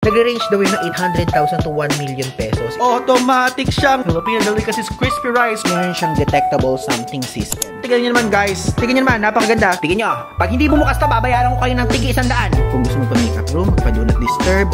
Nagre-range daw yun ng 800,000 to 1 million pesos. Automatic siyang Filipino delicacies crispy rice. Meron siyang detectable something system. Tignan nyo naman guys. Tignan nyo naman, napakaganda. Tignan nyo, pag hindi bumukas to, babayaran ko kayo ng tigi 100. Kung gusto mo pa makeup room, magpa-do not disturb.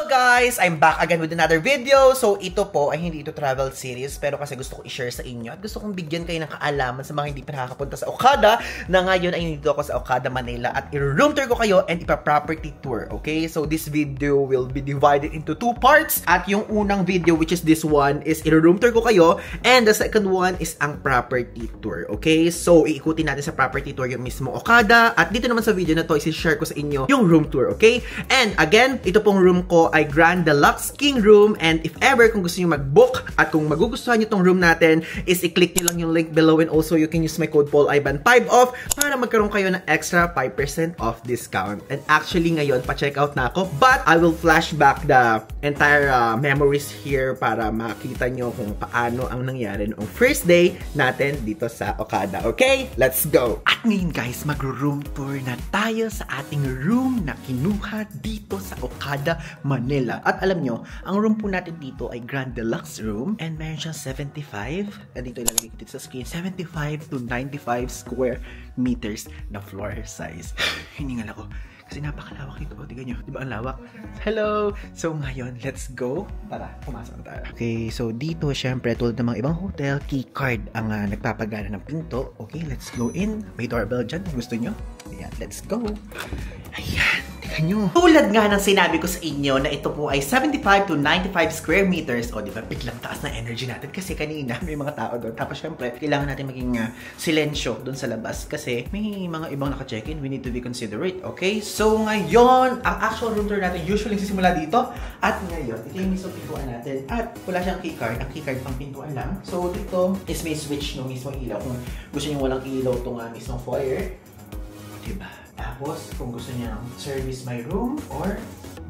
Guys, I'm back again with another video. So, ito po ay hindi ito travel series, pero kasi gusto ko i-share sa inyo at gusto kong bigyan kayo ng kaalaman sa mga hindi pa nakakapunta sa Okada na ngayon ay nandito ako sa Okada, Manila at i-room tour ko kayo and ipa-property tour, okay? So, this video will be divided into 2 parts at yung unang video, which is this one, is i-room tour ko kayo and the second one is ang property tour, okay? So, iikutin natin sa property tour yung mismo Okada at dito naman sa video na to, isi-share ko sa inyo yung room tour, okay? And again, ito pong room ko ay Grand Deluxe King Room and if ever kung gusto niyo mag-book at kung magugustuhan niyo tong room natin is i-click niyo lang yung link below and also you can use my code PaulIvan5 off para magkaroon kayo ng extra 5% off discount. And actually ngayon pa-check out na ako but I will flash back the entire memories here para makita niyo kung paano ang nangyari noong first day natin dito sa Okada. Okay? Let's go! At ngayon guys, mag-room tour na tayo sa ating room na kinuha dito sa Okada, Manila. At alam nyo, ang room po natin dito ay Grand Deluxe Room and meron siyang 75, dito ilalagay ko dito sa screen, 75 to 95 square meters na floor size. Hiningal ako. Kasi napakalawak ito. O, tignan nyo. Diba ang lawak? Hello! So, ngayon, let's go. Tara, pumasok tayo. Okay, so dito, syempre, tulad ng mga ibang hotel, key card ang nagpapagana ng pinto. Okay, let's go in. May doorbell dyan. Gusto nyo? Ayan, let's go. Ayan, tignan nyo. Tulad nga ng sinabi ko sa inyo na ito po ay 75 to 95 square meters. O, diba? Biglang taas na energy natin kasi kanina may mga tao doon. Tapos, syempre, kailangan natin maging silensyo doon sa labas kasi may mga ibang naka-check-in. We need to be considerate. Okay? So, ngayon, ang actual room tour natin usually nagsisimula dito. At ngayon, ito yung mismo pintuan natin. At wala siyang keycard. Ang keycard pang pintuan lang. So, dito is may switch no mismo ilaw. Kung gusto niyo walang ilaw itong mismong foyer. Diba? Tapos, kung gusto niyo service my room or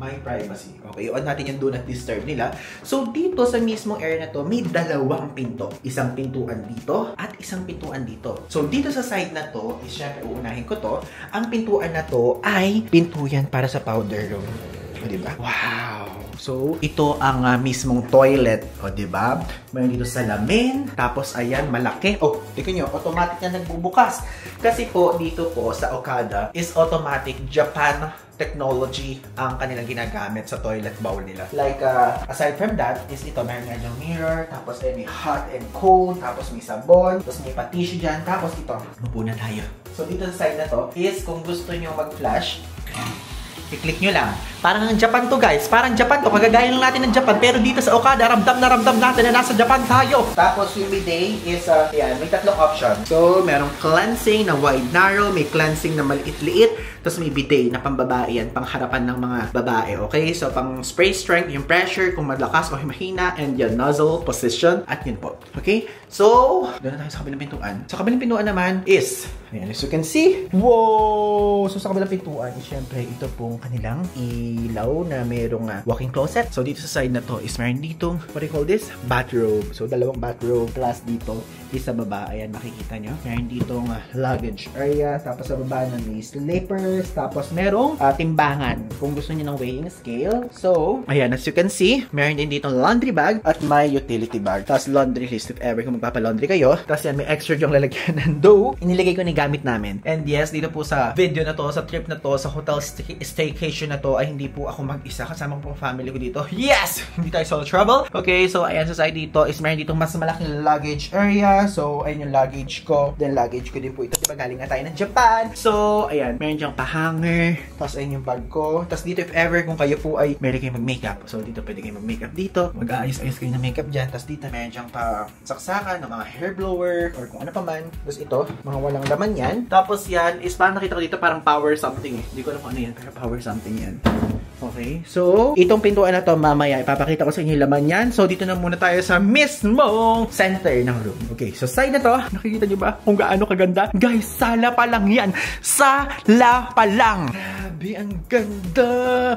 my privacy. Okay, on natin yung do not disturb nila. So, dito sa mismong area na to, may dalawang pinto. Isang pintuan dito at isang pintuan dito. So, dito sa side na to, is syempre uunahin ko to, ang pintuan na to ay pintuan para sa powder room. O, diba? Wow! So, ito ang mismong toilet. O, diba? Mayroon dito salamin. Tapos, ayan, malaki. Oh, tingnan nyo, automatic na nagbubukas. Kasi po, dito po sa Okada is automatic Japan technology ang kanilang ginagamit sa toilet bowl nila. Like, aside from that, is ito, meron nga yung mirror, tapos may hot and cold, tapos may sabon, tapos may pa-tissue dyan, tapos ito, upo na tayo. So, dito sa side na to, is kung gusto nyo mag-flash, i-click nyo lang. Parang ang Japan to guys. Parang Japan to. Kagagaya lang natin ng Japan. Pero dito sa Okada, ramdam natin na nasa Japan tayo. Tapos yung bidet is, yan, may tatlong option. So, merong cleansing na wide narrow, may cleansing na maliit-liit, tapos may bidet na pambabae yan, pang harapan ng mga babae. Okay? So, pang spray strength, yung pressure, kung malakas o mahina, and yung nozzle position, at yun po. Okay? So, doon na tayo sa kabilang pintuan. Sa kabilang pintuan naman is, ayan, as you can see, wow! So, sa kabilang pintuan, syempre, ito pong kanilang ilaw na mayroong walk-in closet. So, dito sa side na to is meron ditong, what do you call this? Bathrobe. So, dalawang bathrobe plus dito is sa baba. Ayan, makikita nyo. Meron ditong luggage area. Tapos sa baba na may slippers. Tapos merong timbangan kung gusto nyo ng weighing scale. So, ayan, as you can see, meron din ditong laundry bag at may utility bag. Tapos laundry list if ever kung magpapalaundry kayo. Tapos yan, may extra yung lalagyan ng dough. Inilagay ko na gamit namin. And yes, dito po sa video na to, sa trip na to, sa hotel staycation na to, ay hindi po ako mag-isa. Kasama ko po family ko dito. Yes! Hindi tayo solo travel. Okay, so ayan, sa side dito is meron dito mas malaking luggage area. So, ayun yung luggage ko. Then, luggage ko din po ito. Diba, galing nga tayo ng Japan. So, ayan, meron diyang pa-hanger. Tapos, ayun yung bag ko. Tapos, dito if ever, kung kayo po ay meron kayo mag-makeup. So, dito pwede kayo mag-makeup dito. Mag-aayos-ayos kayo ng makeup dyan. Tapos, dito meron diyang pa-saksakan ng mga hair blower or kung ano pa man. Tapos, ito, mga walang laman yan. Tapos, yan is parang nakita ko dito parang power something eh. Hindi ko alam kung ano yan, pero power something yan. Okay, so, itong pintuan na to, mamaya, ipapakita ko sa inyo yung laman yan. So, dito na muna tayo sa mismong center ng room. Okay, so side na to, nakikita nyo ba kung gaano kaganda? Guys, sala pa lang yan. Sala pa lang. Grabe. Grabe, ang ganda!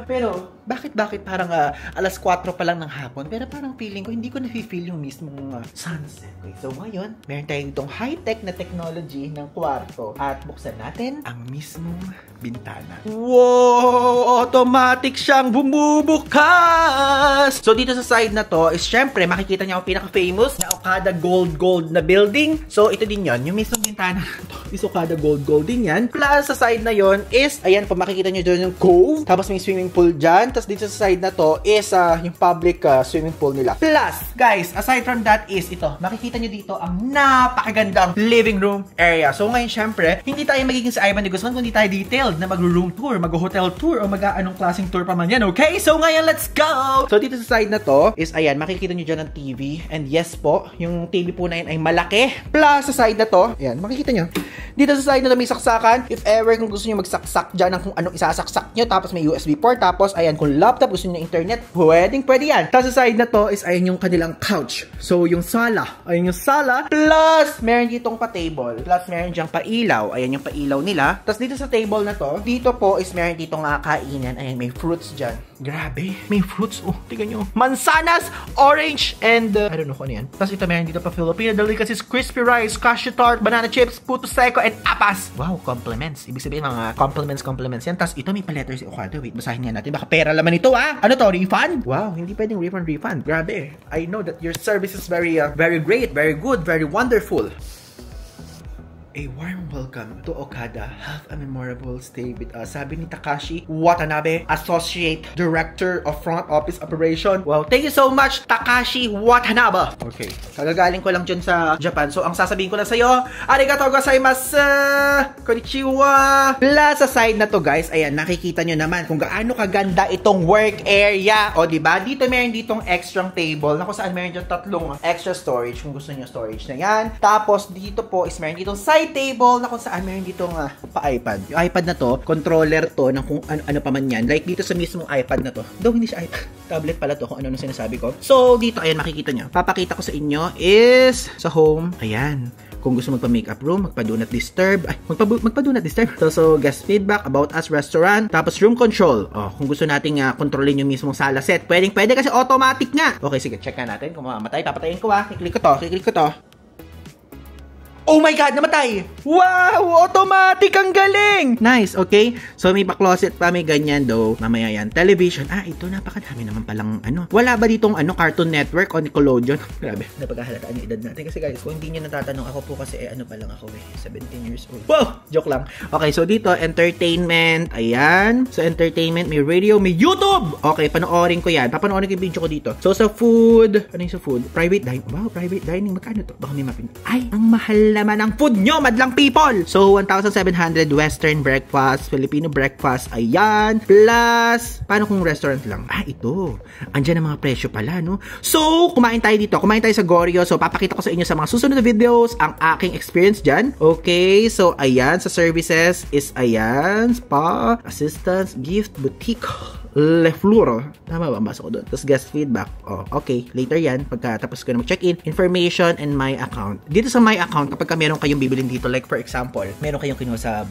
Pero, bakit parang alas 4 pa lang ng hapon, pero parang feeling ko, hindi ko na-feel yung mismong sunset. Okay, so ngayon, meron tayo itong high-tech na technology ng kwarto at buksan natin ang mismong bintana. Wow! Automatic siyang bumubukas! So dito sa side na to is syempre, makikita niyo ang pinaka-famous na Okada Gold na building. So ito din yon, yung mismong bintana to is Okada Gold din yan. Plus sa side na yon is, ayan po, makikita niyo doon yung cove, tapos may swimming pool dyan. Tapos dito sa side na to is yung public swimming pool nila. Plus, guys, aside from that is ito, makikita nyo dito ang napakagandang living room area. So ngayon, syempre, hindi tayo magiging sa Ivan de Guzman kung hindi tayo detailed na mag-room tour, mag-hotel tour, o mag-anong klaseng tour pa man yan, okay? So ngayon, let's go! So dito sa side na to is, ayan, makikita nyo dyan ang TV. And yes po, yung TV po na yun ay malaki. Plus, sa side na to, ayan, makikita nyo. Dito sa side na to may saksakan. If ever kung gusto nyo magsaksak dyan ng kung anong isasaksak nyo, tapos may USB port, tapos ayan, kung laptop, gusto nyo internet, pwede yan. Tapos sa side na to is ayan yung kanilang couch. So yung sala, ayan yung sala. Plus, meron ditong pa-table. Plus, meron dyang pa-ilaw. Ayan yung pa-ilaw nila. Tapos dito sa table na to, dito po is meron ditong kainan. Ayan, may fruits dyan. Grabe, may fruits. Oh, tignan nyo. Mansanas, orange, and I don't know kung ano yan. Tapos ito meron dito pa Filipino delicacies, crispy rice, cashew tart, banana chips, puto seco, and apas. Wow, compliments. Ibig sabihin mga compliments yan. Tapos ito may pa-letter si Okada. Wait, basahin nga natin. Baka pera laman ito Ano to? Refund? Wow, hindi pwedeng refund. Grabe. I know that your service is very great, very good, very wonderful. A warm welcome to Okada. Have a memorable stay with us. Sabi ni Takashi Watanabe, Associate Director of Front Office Operation. Wow, thank you so much, Takashi Watanabe. Okay, kagagaling ko lang dyan sa Japan. So, ang sasabihin ko lang sa'yo, arigatou gozaimasu! Konnichiwa! Plus, sa side na to, guys, ayan, nakikita nyo naman kung gaano kaganda itong work area. O, diba? Dito meron ditong extra table na kung saan meron dyan tatlong extra storage kung gusto nyo storage na yan. Tapos, dito po is meron ditong side table na kung saan meron dito pa-iPad. Yung iPad na to, controller to ng kung ano pa man yan. Like dito sa mismong iPad na to. Though hindi siya iPad. Tablet pala to kung ano sinasabi ko. So, dito, ayan, makikita nyo. Papakita ko sa inyo is sa home. Ayan. Kung gusto magpa-makeup room, magpa-do not disturb. Ay, magpa-do not disturb. So, guest feedback, about us, restaurant. Tapos, room control. Oh, kung gusto nating kontrolin yung mismong sala set. Pwede kasi automatic nga. Okay, sige, check nga natin. Kung mamamatay, papatayin ko Kiklik ko to. Oh my God, namatay! Wow! Automatic! Ang galing! Nice, okay? So, may pa-closet pa, may ganyan daw. Mamaya yan. Television. Ito, napakadami naman palang Wala ba ditong Cartoon Network o Nickelodeon? Grabe, napagkahalataan yung edad natin. Kasi guys, kung hindi nyo natatanong, ako po kasi, pa lang ako 17 years old. Wow! Joke lang. Okay, so dito, entertainment. Ayan. So, entertainment, may radio, may YouTube! Okay, panoorin ko yan. Papanoorin ko yung video ko dito. So, sa food, ano yung sa food? Private dining. Wow, private dining. Magkano to? Baka may mapin. Ay, ang mahal naman ang food nyo, madlang people. So, 1,700 Western breakfast, Filipino breakfast, ayan. Plus, paano kung restaurant lang? Ito. Andyan ang mga presyo pala, no? So, kumain tayo dito. Kumain tayo sa Goryo. So, papakita ko sa inyo sa mga susunod na videos ang aking experience dyan. Okay, so, ayan. Sa services is, ayan, spa, assistance, gift, boutique, Le Fluro. Tama ba? Basa ko doon. Tapos guest feedback. Oh, okay. Later yan. Pagkatapos ko na mag-check-in. Information and my account. Dito sa my account, kapag meron kayong bibilin dito, like for example, meron kayong kinuha sa,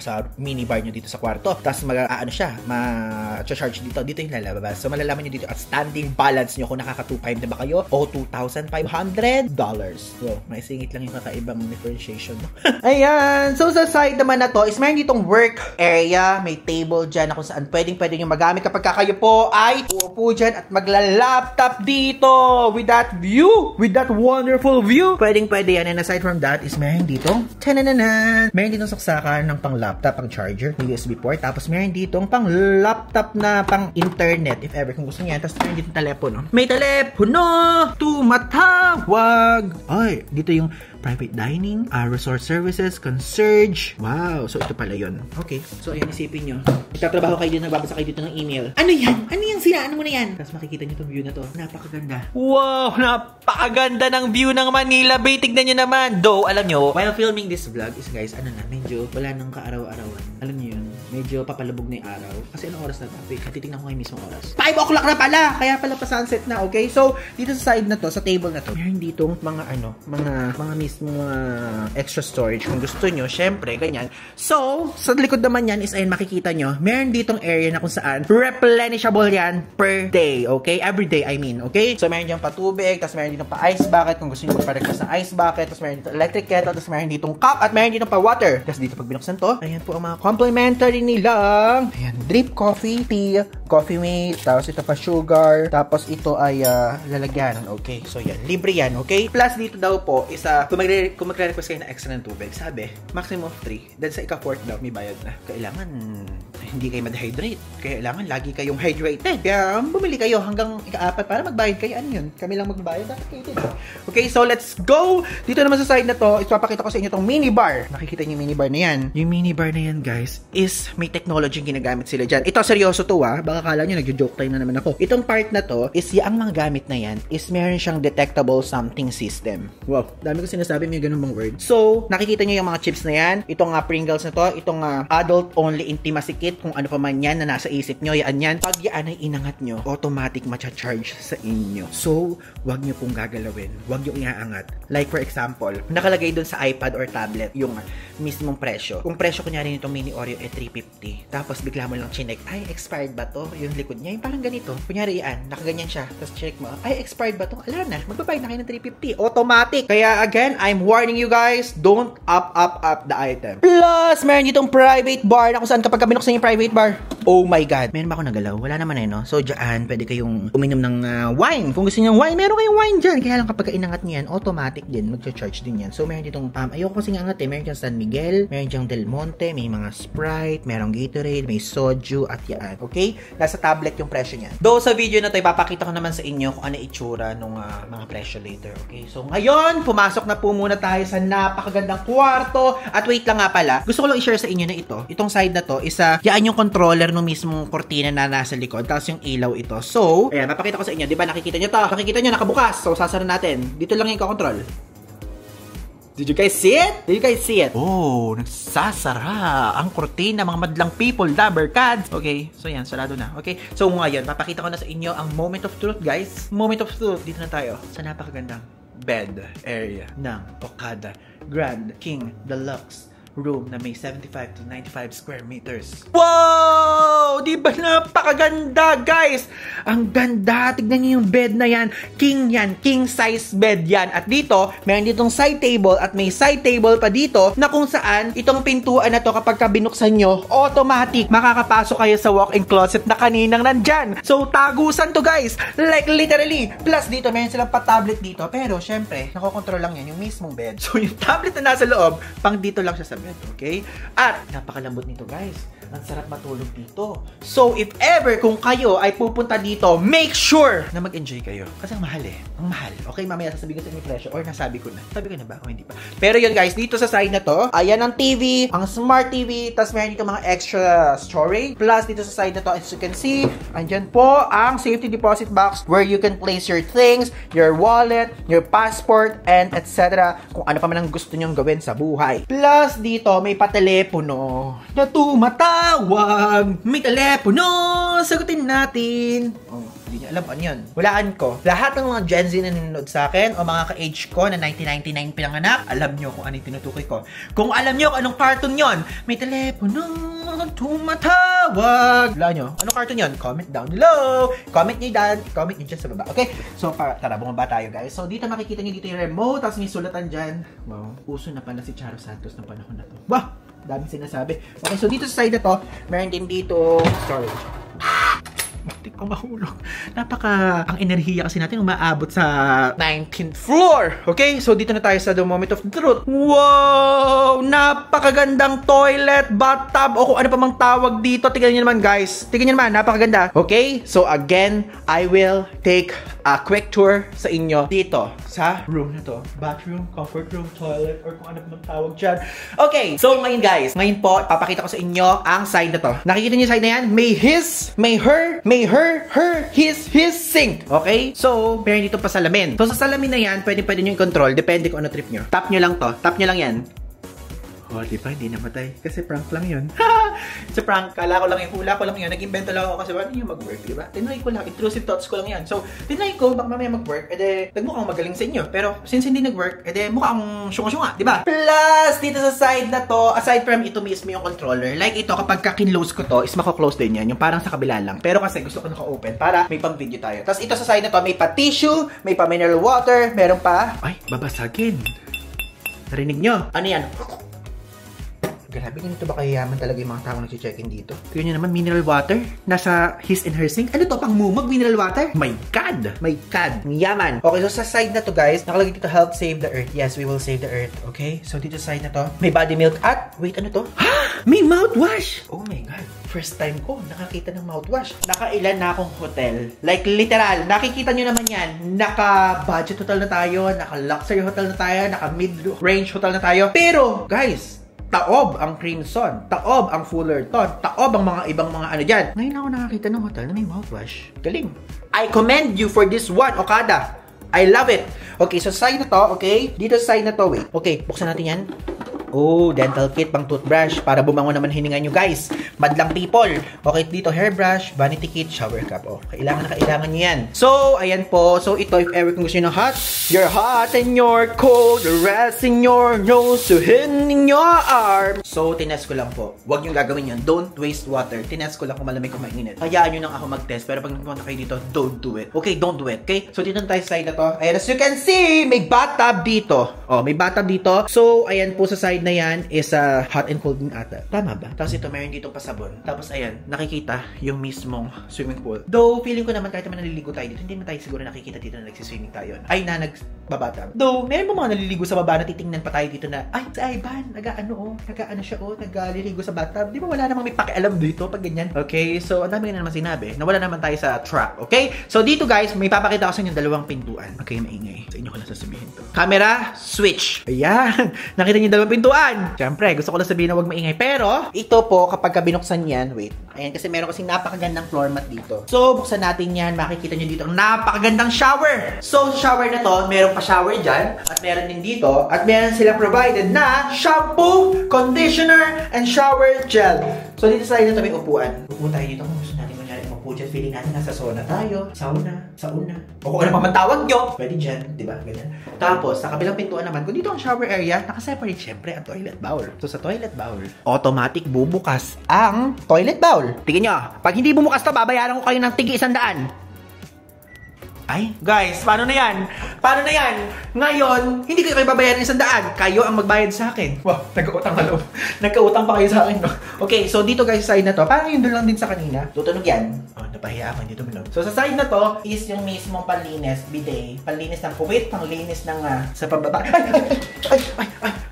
sa minibar nyo dito sa kwarto. Tapos ma-charge dito. Dito yung lalabas. So, malalaman nyo dito at standing balance nyo kung nakaka-2,500 na ba kayo o $2,500. So, may singit lang yung kakaibang differentiation. Ayan. So, sa side naman na to is meron ditong work area. May table dyan na kung saan pwede nyo magamit kapag kayo po ay uupo dyan at magla-laptop dito with that view, with that wonderful view. Pwede yan. And aside from that is meron dito, meron ditong saksakan ng pang-laptop, pang-charger, USB port. Tapos meron ditong pang-laptop na pang-internet if ever kung gusto niya. Tapos meron ditong telepono. May telepono! Tumatawag! Ay, dito yung private dining, resort services, concierge. Wow! So, ito pala yun. Okay. So, ayan, isipin nyo. Itatrabaho kayo dito, nagbabasa kayo dito ng email. Ano yan? Ano yan sila? Ano mo na yan? Tapos makikita nyo itong view na to. Napakaganda. Wow! Napakaganda ng view ng Manila Bay. Tignan nyo naman. Though, alam nyo, while filming this vlog is guys, medyo wala nang kaaraw-arawan. Alam nyo yun? medyo papalabog na yung araw. Kasi anong oras na ba? Wait, titignan ko ngayon mismo oras. 5 o'clock na pala! Kaya pala pa sunset na, okay? So, dito sa side na to, sa table na to, meron ditong mga mga mismo extra storage kung gusto nyo. Syempre, ganyan. So, sa likod naman yan is, ayun, makikita nyo, meron ditong area na kung saan replenishable yan per day, okay? Every day, I mean, okay? So, meron dyan pa tubig, tapos meron ditong pa ice bucket kung gusto nyo magparagpas sa ice bucket, tapos meron ditong electric kettle, tapos meron ditong cup, at meron ditong pa water. Tapos dito pag binuksan to, ayan po ang mga complimentary nilang, ayan, drip coffee, tea, coffee mate, tapos ito pa sugar, tapos ito ay lalagyanan, okay? So, yan, libre yan, okay? Plus, dito daw po, isa, kung magre-request kayo na extra ng tubig, sabi, maximum of 3, then sa ika-4th daw, may bayad na. Kailangan, hindi kayo ma-dehydrate. Kailangan, lagi kayong hydrated. Kaya, bumili kayo hanggang ika-4 para magbayad kayo. Ano yun? Kami lang magbayad, dapat kayo din. Okay, so let's go! Dito naman sa side na to, ipapakita ko sa inyo tong minibar. Nakikita niyo yung minibar na yan. Yung minibar na yan, guys, is may technology yung ginagamit sila dyan. Ito, seryoso to baka kala nyo, nagjo-joke time na naman ako. Itong part na to, is ang mga gamit na yan, is meron siyang detectable something system. Wow, dami ko sinasabi, may ganun bang word. So, nakikita nyo yung mga chips na yan. Itong Pringles na to, itong adult-only intimacy kit, kung ano pa man yan na nasa isip nyo, yan. Pag yan ay inangat nyo, automatic matcha-charge sa inyo. So, wag nyo pong gagalawin. Wag nyo iaangat. Like for example, nakalagay dun sa iPad or tablet yung mismong presyo. Kung presyo kunyari nitong mini Oreo ay 350. Tapos bigla mo lang chinek, ay expired ba to? Yung likod niya, yung parang ganito. Kunyari yan, nakaganyan siya. Tapos check mo, ay expired ba to? Ala na, magbabayad na kayo ng 350. Automatic. Kaya again, I'm warning you guys, don't up the item. Plus, meron ditong private bar na kung saan kapag binuksan yung private bar, oh my god. Meron ba ako nagalaw? Wala naman no? So, dyan, pwede kayong uminom ng wine. Kung gusto niyo ng wine, meron kayong wine dyan. Kaya lang kapag inangat niyo yan, automatic din, mag-charge din yan. So, meron ditong, ayoko kasi angat meron dyan San Miguel, meron dyan Del Monte, may mga Sprite, merong Gatorade, may soju, at yan. Okay? Nasa tablet yung presyo niya. Though sa video na to, ipapakita ko naman sa inyo kung ano itsura ng mga presyo later. Okay? So, ngayon, pumasok na po muna tayo sa napakagandang kwarto. At wait lang nga pala, gusto ko lang i-share sa inyo na ito. Itong side na to, isa, yan yung controller ng mismong kortina na nasa likod, tapos yung ilaw ito. So, ayan, mapakita ko sa inyo. Diba, nakikita nyo to? Nakikita nyo, nakabukas. So, sasara natin. Dito lang yung control. Did you guys see it? Did you guys see it? Oh, nagsasara ang kortina, mga madlang people, dabber cats. Okay, so yan, sarado na. Okay, so ngayon, papakita ko na sa inyo ang moment of truth, guys. Moment of truth. Dito na tayo sa napakagandang bed area ng Okada Grand King Deluxe room na may 75 to 95 square meters. Wow! Di ba napakaganda, guys? Ang ganda. Tignan niyo yung bed na yan. King yan. King size bed yan. At dito, meron ditong side table at may side table pa dito na kung saan itong pintuan na to kapag binuksan nyo, automatic makakapasok kayo sa walk-in closet na kaninang nandyan. So, tagusan to, guys. Like, literally. Plus, dito, meron silang pa-tablet dito. Pero, syempre, nakokontrol lang yan yung mismong bed. So, yung tablet na nasa loob, pang dito lang siya sa bed. Okay? At napakalambot nito, guys. Ang sarap matulog dito. So, if ever kung kayo ay pupunta dito, make sure na mag-enjoy kayo. Kasi ang mahal eh. Ang mahal. Okay, mamaya sasabihin ko sa inyo presyo or nasabi ko na. Sabi ko na ba? O hindi pa. Pero yun, guys, dito sa side na to, ayan ang TV, ang smart TV, tas meron dito mga extra storage. Plus, dito sa side na to, as you can see, andyan po ang safety deposit box where you can place your things, your wallet, your passport, and etc. Kung ano pa man ang gusto nyong gawin sa buhay. Plus, dito, may patelepono na tumatawag. May telepono, sagutin natin. Oh, hindi niya alam ano yun. Walaan ko. Lahat ng mga Gen Z na nanonood sa akin o mga ka-age ko na 1999 pinanganak, alam nyo kung ano yung tinutukoy ko. Kung alam nyo kung anong cartoon yon, may telepono tumatawag. Wala nyo, anong cartoon yon? Comment down below. Comment nyo dyan sa baba. Okay? So, tara, bumaba tayo, guys. So, dito makikita nyo dito yung remote, tapos may sulatan dyan. Wow, uso na pala si Charo Santos ng panahon na to. Bah! Daming sinasabi. Okay, so dito sa side na to, meron din dito storage. Bakit ko mahulog? Ang enerhiya kasi natin umaabot sa 19th floor. Okay, so dito na tayo sa the moment of truth. Wow! Napakagandang toilet, bathtub, o kung ano pa mang tawag dito. Tingnan nyo naman, guys. Tingnan nyo naman, napakaganda. Okay, so again, I will take a quick tour sa inyo dito sa room na to. Bathroom, comfort room, toilet, or kung ano pa mang tawag dyan. Okay, so ngayon, guys, ngayon po, papakita ko sa inyo ang side na to. Nakikita nyo yung side na yan? May his, may her, his sink. Okay? So, meron dito pa salamin. So, sa salamin na yan, pwede nyo i-control. Depende kung ano trip nyo. Tap nyo lang to. Tap nyo lang yan. Oh, di ba? Hindi namatay. Kasi prank lang yun. Sa prank, kala ko lang yung hula ko lang yun. Nag-invento lang ako kasi paano yung mag-work, di ba? Tinry ko lang. Intrusive thoughts ko lang yan. So, tinry ko, baka mamaya mag-work. Nagmukhang magaling sa inyo. Pero, since hindi nag-work, mukhang syunga-syunga, di ba? Plus, dito sa side na to, aside from ito mismo yung controller, like ito, kapag ka-kinlose ko to, is mako-close din yan. Yung parang sa kabila lang. Pero kasi gusto ko naka-open para may pang-video tayo. Tapos ito sa side na to, may pa-tissue, may pa-mineral water, meron pa... Ay, babasagin. Narinig nyo? Ano yan? Grabe, ganito ba kayayaman talaga yung mga tao nag-check-in dito? Tignan nyo naman, mineral water. Nasa his and her sink. Ano to, pang mumag mineral water? My God! My God! Yaman! Okay, so sa side na to guys, nakalagay dito, help save the earth. Yes, we will save the earth. Okay? So dito sa side na to, may body milk at, wait, ano to? Ha! May mouthwash! Oh my God! First time ko nakakita ng mouthwash. Nakailan na akong hotel. Like, literal. Nakikita nyo naman yan. Naka-budget hotel na tayo. Naka-luxury hotel na tayo. Naka-mid-range hotel na tayo. Pero, guys, taob ang Crimson, taob ang Fullerton, taob ang mga ibang mga ano dyan. Ngayon ako nakakita ng hotel na may mouthwash. Galing. I commend you for this one, Okada. I love it. Okay, so side na to, okay? Dito sa side na to, wait. Okay, buksan natin yan. Oh, dental kit pang toothbrush para bumangon naman hininga nyo, guys. Madlang people. Okay, dito hairbrush, vanity kit, shower cap. Oh, kailangan nyo yan. So, ayan po. So, ito, if ever kung gusto nyo ng hot, you're hot and you're cold, rest in your nose to hidden in your arm. So, tinest ko lang po. Huwag nyo gagawin yun. Don't waste water. Tinest ko lang kung malamig o mainit. Hayaan nyo nang ako mag-test. Pero pag nagpunta kayo dito, don't do it. Okay, don't do it. Okay? So, dito tayo sa side na to. Ayan, as you can see, may bathtub dito. Oh, may bathtub dito. So, ayan po sa side na yan is hot and cold din ata. Tama ba? Tapos ito, meron ditong pasabon. Tapos ayan, nakikita yung mismong swimming pool. Though, feeling ko naman kahit naman naliligo tayo dito, hindi naman tayo siguro nakikita dito na nagsiswimming tayo. Ay, na nagbabata. Though, meron pa mga naliligo sa baba na titingnan pa tayo dito na, ay, si Ivan, nag-ano siya, nagliligo sa bathtub. Di ba wala namang may pakialam dito pag ganyan? Okay, so ang dami na naman sinabi. Nawala naman tayo sa trap, okay? So dito guys, may papakita ko sa inyo dalawang pintuan. Okay, maingay. Sa inyo ko lang sasabihin to. Camera, switch. Ayan. Nakita niyo yung dalawang pintuan. Siyempre, gusto ko lang sabihin na huwag maingay. Pero, ito po, kapag binuksan yan, wait. Ayan, kasi meron kasing napakagandang floor mat dito. So, buksan natin yan. Makikita nyo dito ang napakagandang shower. So, sa shower na to, meron pa shower dyan. At meron din dito. At meron sila provided na shampoo, conditioner, and shower gel. So, dito sa na to may upuan. Upo tayo dito kung gusto natin kunyari upo dyan. Feeling natin nasa sauna tayo. Sauna. O kung ano pa man tawag nyo. Pwede dyan. Diba? Ganyan. Tapos, sa kabilang pintuan naman, kung dito ang shower area, nakaseparate syempre ang toilet bowl. So, sa toilet bowl, automatic bubukas ang toilet bowl. Tingnan nyo, pag hindi bumukas to, babayaran ko kayo ng tigi 100. Ay, guys, paano na yan? Paano na yan? Ngayon, hindi kayo babayaran ng 100. Kayo ang magbayad sa akin. Wow, nagkautang ka, no? Nagkautang pa kayo sa akin, no? Okay, so dito guys, sa side na to, parang yun doon lang din sa kanina. Tutunog yan. Oh, napahiya ako, dito tuminog. So, sa side na to, is yung mismong panlinis, bidet. Panlinis ng puwit, panlinis ng, sa pababa.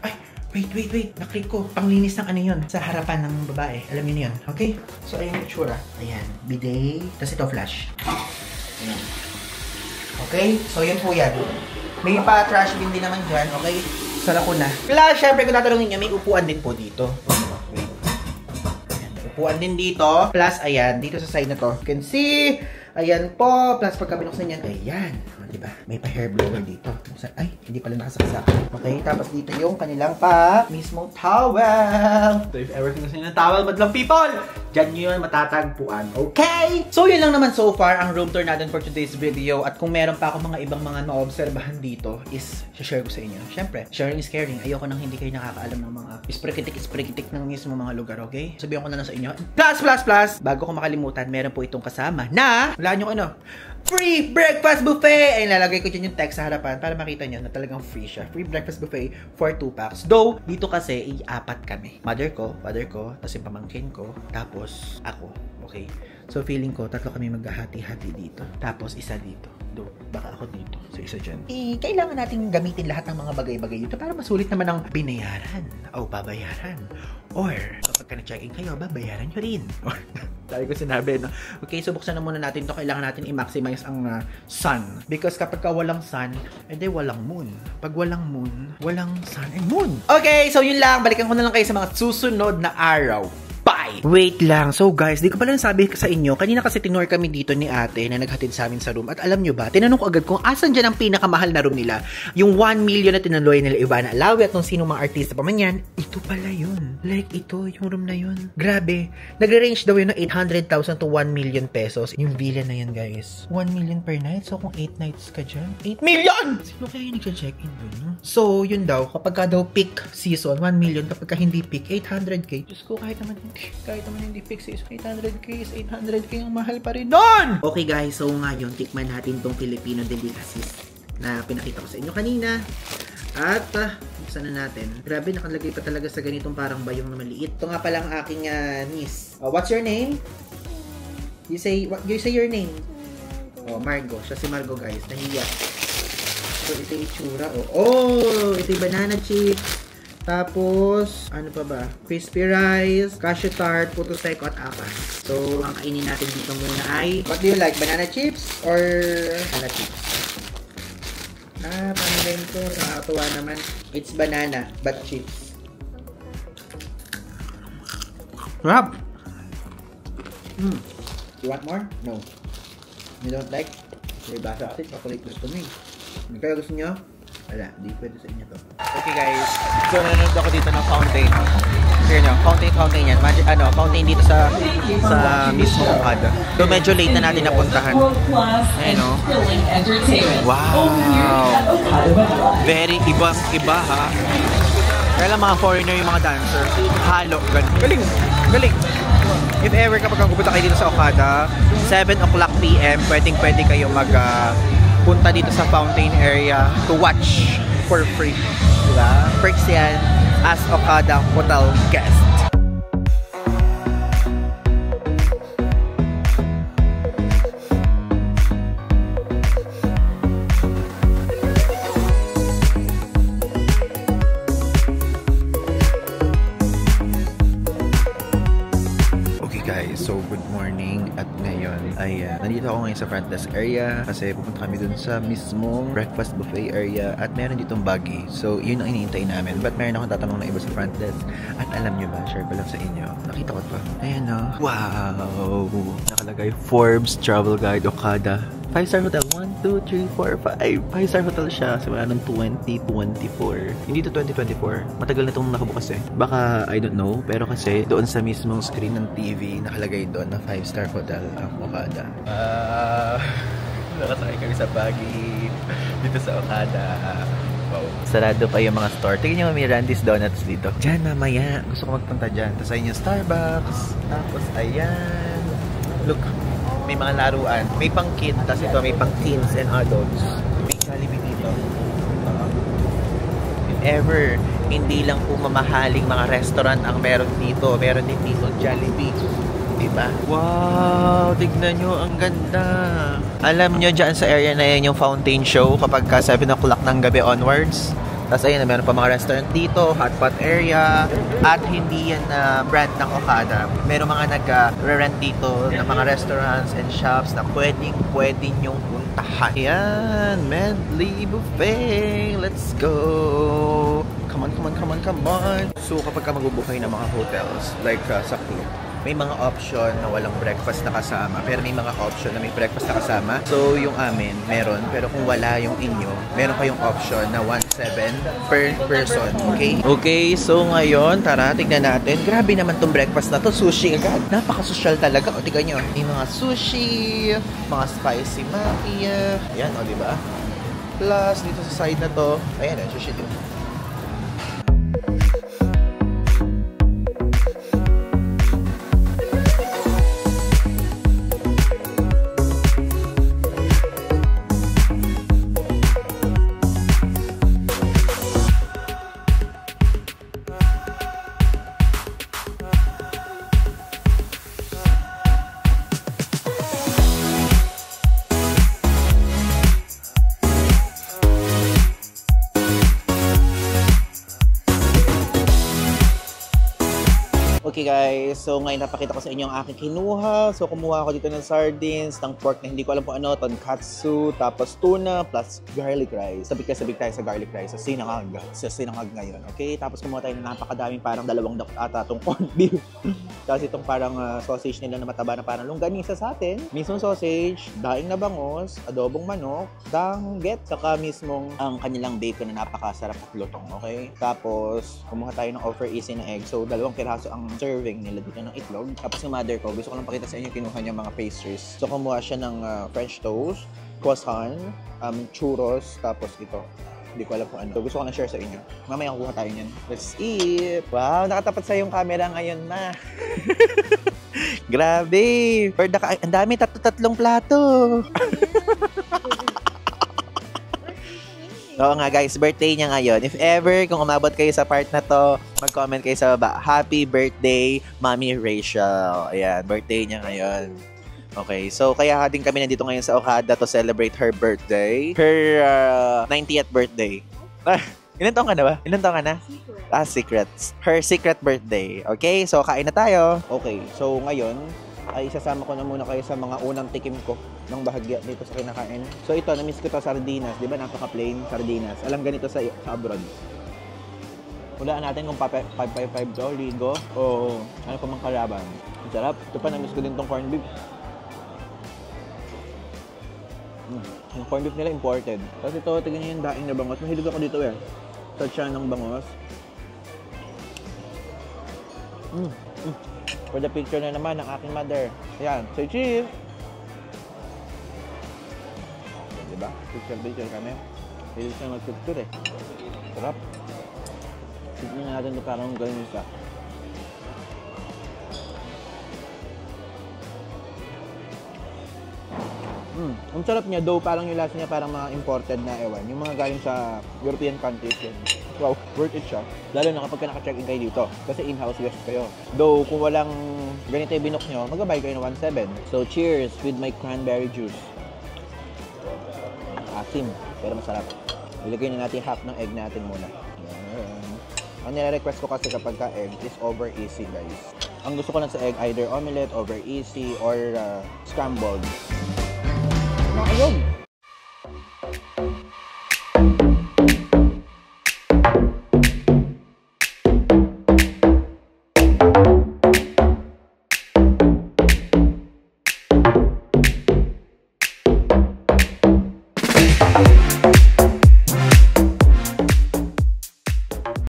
Ay! Wait. Naklik ko. Panglinis ng ano yun. Sa harapan ng babae. Alam niyo yun. Okay? So, ayan yung itsura. Ayan. Bidet. Tapos ito, flash. Ayan. Okay? So, yun po yan. May pa-trash bin din naman dyan. Okay? Sala ko na. Plus, syempre, kung tatanungin nyo, may upuan din po dito. Wait. Ayan. Upuan din dito. Plus, ayan. Dito sa side na to. You can see. Ayan po. Plus, pagka binuksan yan, ayan. Diba? May pa-hair blower dito. Ay, hindi pala nakasaksak. Okay, tapos dito yung kanilang mismong towel. So, if ever gusto nyo ng towel, madlang people, dyan nyo yun matatagpuan. Okay? So, yun lang naman so far ang room tour natin for today's video. At kung meron pa ako mga ibang mga maobserbahan dito, is share ko sa inyo. Siyempre, sharing is caring. Ayoko nang hindi kayo nakakaalam ng mga isprikitik ng mismo mga lugar, okay? Sabihin ko na lang sa inyo. Plus, bago ko makalimutan, meron po itong kasama na, wala nyo free breakfast buffet! Ay, lalagay ko dyan yung text sa harapan para makita nyo na talagang free siya. Free breakfast buffet for 2 packs. Though, dito kasi, i-apat kami. Mother ko, father ko, tapos yung pamangkin ko, tapos ako. Okay? So, feeling ko, 3 kami maghahati-hati dito. Tapos, isa dito. Though, baka ako dito. So, isa dyan. Kailangan natin gamitin lahat ng mga bagay-bagay dito para masulit naman ang binayaran o babayaran. Or, kapag ka na-check-in kayo, babayaran nyo rin. Dahil ko sinabi, no? Okay, so buksan na muna natin to. Kailangan natin i-maximize ang sun. Because kapag ka walang sun, edi walang moon. Pag walang moon, walang sun and moon. Okay, so yun lang. Balikan ko na lang kayo sa mga susunod na araw. Bye! bahay. Wait lang. So guys, di ko pala nasabi sa inyo, kanina kasi tinur kami dito ni ate na naghatid sa amin sa room. At alam nyo ba, tinanong ko agad kung asan dyan ang pinakamahal na room nila. Yung 1 million na tinaloy nila Ivana Alawi at nung sino mga artista pa man yan, ito pala yun. Like ito, yung room na yun. Grabe. Nag-range daw yun ng 800,000 to 1 million pesos. Yung villa na yan guys. 1 million per night. So kung 8 nights ka dyan, 8 million! Sino kaya yung nag-check-in dun? So yun daw, kapag ka daw peak season, 1 million. Kapag ka hindi peak, 800k. Diyos ko, kahit naman hindi peak season, 800k is 800k ang mahal pa rin nun! Okay guys, so ngayon, tikman natin tong Filipino delicacies na pinakita ko sa inyo kanina. At, buksan na natin. Grabe, nakalagay pa talaga sa ganitong parang bayong na maliit. Ito nga palang aking niece. What's your name? You say your name. Oh, Margo. Siya si Margo guys. Nahiya. So, ito yung itsura. Oh, ito yung banana chips. Tapos, ano pa ba? Crispy rice, cashew tart, puto seco at apas. So, ang kainin natin dito muna ay, what do you like? Banana chips or banana chips? Paano ganito? Nakakatuwa naman. It's banana, but chips. Rab! You want more? No. You don't like? May basa kasi, chocolate gusto mo eh. Kaya gusto nyo? Wala, di pwede sa inyo to. Okay guys, so nanonood ako dito ng fountain. Here nyo, fountain yan. Magic, fountain dito sa mismo Okada. So medyo late na natin napuntahan. Ayan o. Wow! Very iba ha. Kaya lang mga foreigner yung mga dancer. Halo, galing. Galing. If ever kapag pupunta kayo dito sa Okada, 7 o'clock PM, pwede kayo punta dito sa fountain area to watch for free. Diba? Perks yan as Okada Hotel guest. So, good morning at ngayon ay nandito ako ngayon sa front desk area kasi pupunta kami dun sa mismong breakfast buffet area at meron ditong buggy. So, yun ang iniintay namin. But meron akong tatanong na iba sa front desk at alam nyo ba, share ko lang sa inyo. Nakita ko to. Ayan o. Wow! Nakalagay Forbes Travel Guide Okada. 5-star hotel. 1, 2, 3, 4, 5. 5-star hotel siya. Simula ng 2024. Hindi to 2024. Matagal na itong nakabukas eh. Baka, I don't know. Pero kasi, doon sa mismong screen ng TV, nakalagay doon na 5-star hotel ang Okada. Nakasakay kami sa buggy dito sa Okada. Wow. Sarado pa yung mga store. Tingnan nyo, may Randy's Donuts dito. Diyan, mamaya. Gusto ko magpunta dyan. Tapos ayun yung Starbucks. Tapos, ayan. Look. May mga laruan. May pang kid, tapos ito may pang teens and adults. May Jollibee dito. If ever, hindi lang po mamahaling mga restaurant ang meron dito. Meron din dito Jollibee. Diba? Wow! Tignan nyo, ang ganda. Alam nyo, dyan sa area na yan yung fountain show kapag ka 7 o'clock ng gabi onwards. Tapos ayun, meron pa mga restaurant dito, hotpot area, at hindi yan na brand ng Okada. Meron mga nag-rent dito ng mga restaurants and shops na pwede nyong puntahan. Yan, Medley Buffet! Let's go! Come on! So kapag ka magbubukay ng mga hotels, like sa club, may mga option na walang breakfast na kasama, pero may mga option na may breakfast na kasama. So, yung amin, meron. Pero kung wala yung inyo, meron kayong option na 1.7 per person. Okay? Okay, so ngayon, tara, tignan natin. Grabe naman tong breakfast na to. Sushi agad. Napaka-social talaga. O, tignan nyo. May mga sushi, mga spicy maki. Ayan, o, diba? Plus, dito sa side na to, ayan, sushi dito. Okay guys, so ngayon napakita ko sa inyo ang aking kinuha. So kumuha ako dito ng sardines, ng pork na hindi ko alam kung ano, tonkatsu, tapos tuna, plus garlic rice. Sabik tayo sa garlic rice, sa sinangag ngayon. Okay, tapos kumuha tayo ng napakadaming parang dalawang ata itong corned beef. Tapos itong parang sausage nila na mataba na parang longganisa sa atin. Mismong sausage, daing na bangos, adobong manok, danggit, saka mismong ang kanilang bacon na napakasarap at lutong. Okay, tapos kumuha tayo ng over easy na egg. So dalawang piraso ang serving nila dito ng itlog. Tapos yung mother ko, gusto ko lang pakita sa inyo, kinuha niya mga pastries. So kumuha siya ng French toast, croissant, churros, tapos ito. Hindi ko alam kung ano. So, gusto ko na share sa inyo. Mamaya kukuha tayo niyan. Let's eat! Wow, nakatapat sa yung camera ngayon na. Grabe! Ang dami, tatlong plato. Oo nga guys, birthday niya ngayon. If ever, kung umabot kayo sa part na to, mag-comment kayo sa baba. Happy birthday, Mommy Rachel. Ayan, birthday niya ngayon. Okay, so kaya din kami nandito ngayon sa Okada to celebrate her birthday. Her 90th birthday. Ilan taon ka na ba? Ilan taon ka na? Secret. Secrets. Her secret birthday. Okay, so kain na tayo. Okay, so ngayon, ay isasama ko na muna kayo sa mga unang tikim ko ng bahagya dito sa kinakain. So ito, na-miss ko to sardinas. Di ba napaka-plain sardinas? Alam ganito sa abroad. Hulaan natin kung 555 to, ligo, o ano pa mang kalaban. Ang sarap. Ito pa, na-miss ko din tong corned beef. Yung corned beef nila imported. Tapos ito, tignan nyo yung daing na bangos. Mahilig ako dito eh. Touch siya ng bangos. For the picture na naman ng aking mother. Ayan, say cheese! Diba? Picture kami. Hilig siya mag-picture eh. Sarap. Tignan natin ito parang ganun siya. Ang sarap niya, though parang yung lasa niya parang mga imported na ewan. Yung mga galing sa European countries yun. Wow, worth it siya. Lalo na kapag naka-check-in kayo dito. Kasi in-house guest kayo. Though kung walang ganito yung binok nyo, mag-abay kayo ng 1.7. So cheers with my cranberry juice. Asim, pero masarap. Ilagay na natin half ng egg natin muna. Ang nire-request ko kasi kapag ka-egg is over easy guys. Ang gusto ko lang sa egg, either omelette, over easy, or scrambled. Ayun!